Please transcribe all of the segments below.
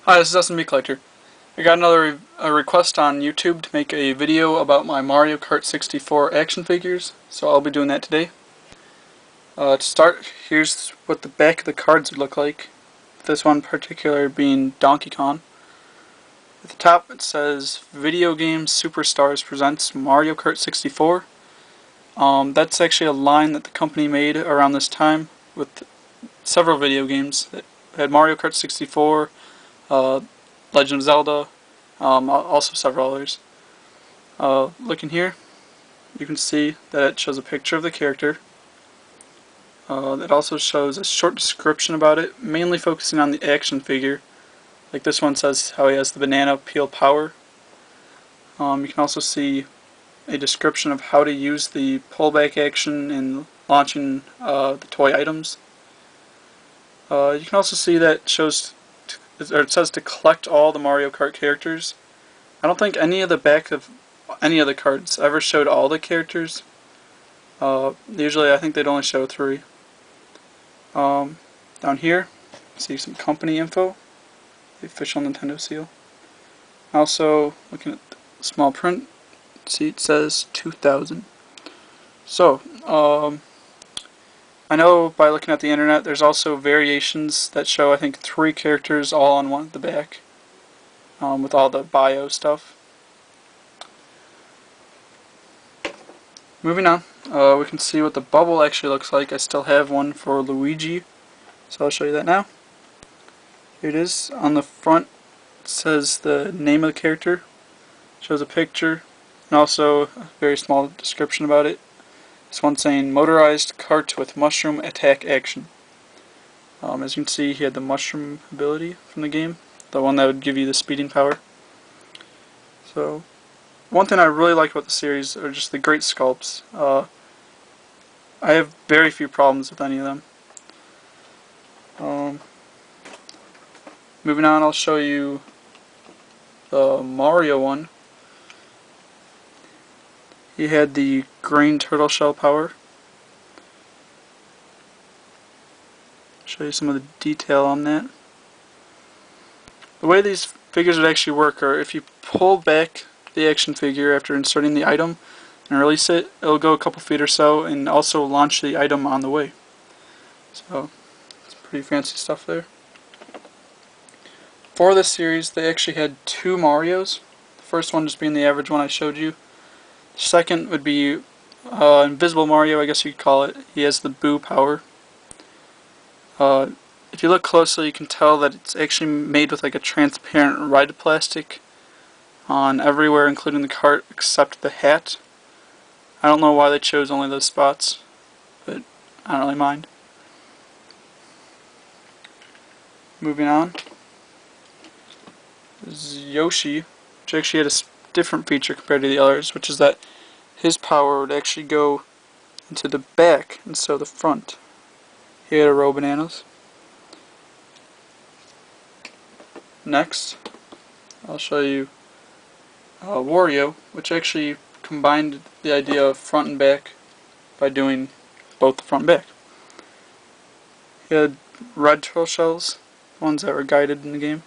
Hi, this is SMB Collector. I got another request on YouTube to make a video about my Mario Kart 64 action figures, so I'll be doing that today. To start, here's what the back of the cards would look like. This one in particular being Donkey Kong. At the top it says Video Game Superstars presents Mario Kart 64. That's actually a line that the company made around this time with several video games. It had Mario Kart 64, Legend of Zelda, also several others. Looking here, you can see that it shows a picture of the character. It also shows a short description about it, mainly focusing on the action figure. Like this one says how he has the banana peel power. You can also see a description of how to use the pullback action in launching the toy items. You can also see that it says to collect all the Mario Kart characters. I don't think any of the back of any of the cards ever showed all the characters. Usually I think they'd only show 3. Down here, see some company info, the official Nintendo seal. Also, looking at the small print, see it says 2000. So, I know by looking at the internet there's also variations that show I think 3 characters all on one at the back, with all the bio stuff. Moving on, we can see what the bubble actually looks like. I still have one for Luigi, so I'll show you that now. Here it is. On the front it says the name of the character, shows a picture, and also a very small description about it. This one saying motorized cart with mushroom attack action. As you can see, he had the mushroom ability from the game, the one that would give you the speeding power. So, one thing I really like about the series are just the great sculpts. I have very few problems with any of them. Moving on, I'll show you the Mario one. He had the green turtle shell power. Show you some of the detail on that. The way these figures would actually work are if you pull back the action figure after inserting the item and release it, it'll go a couple feet or so and also launch the item on the way. So, it's pretty fancy stuff there. For this series, they actually had 2 Marios. The first one just being the average one I showed you. The second would be Invisible Mario, I guess you could call it. He has the Boo power. If you look closely, you can tell that it's actually made with like a transparent Ride plastic on everywhere, including the cart, except the hat. I don't know why they chose only those spots, but I don't really mind. Moving on, is Yoshi, which actually had a different feature compared to the others, which is that his power would actually go into the back instead of the front. He had a row of bananas. Next, I'll show you Wario, which actually combined the idea of front and back by doing both the front and back. He had red turtle shells, ones that were guided in the game.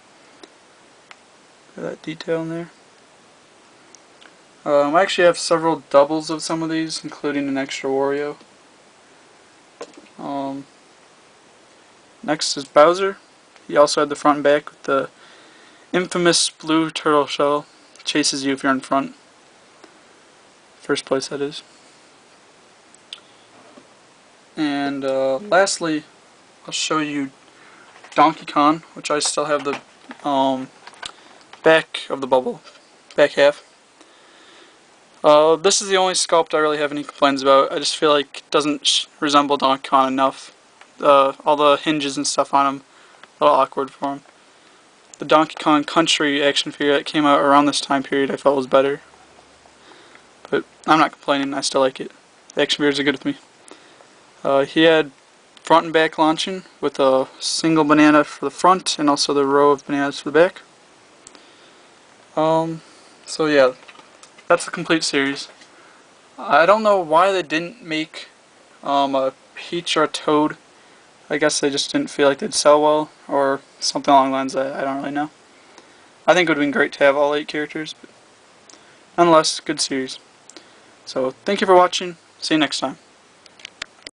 Look at that detail in there. I actually have several doubles of some of these, including an extra Wario. Next is Bowser. He also had the front and back with the infamous blue turtle shell. Chases you if you're in front. First place, that is. And lastly, I'll show you Donkey Kong, which I still have the back of the bubble, back half. This is the only sculpt I really have any complaints about. I just feel like it doesn't resemble Donkey Kong enough. All the hinges and stuff on him, a little awkward for him. The Donkey Kong Country action figure that came out around this time period I felt was better. But I'm not complaining, I still like it. The action figures are good with me. He had front and back launching with a single banana for the front and also the row of bananas for the back. So yeah, that's the complete series. I don't know why they didn't make a Peach or a Toad. I guess they just didn't feel like they'd sell well, or something along the lines. I don't really know. I think it would have been great to have all 8 characters, but nonetheless, good series. So thank you for watching. See you next time.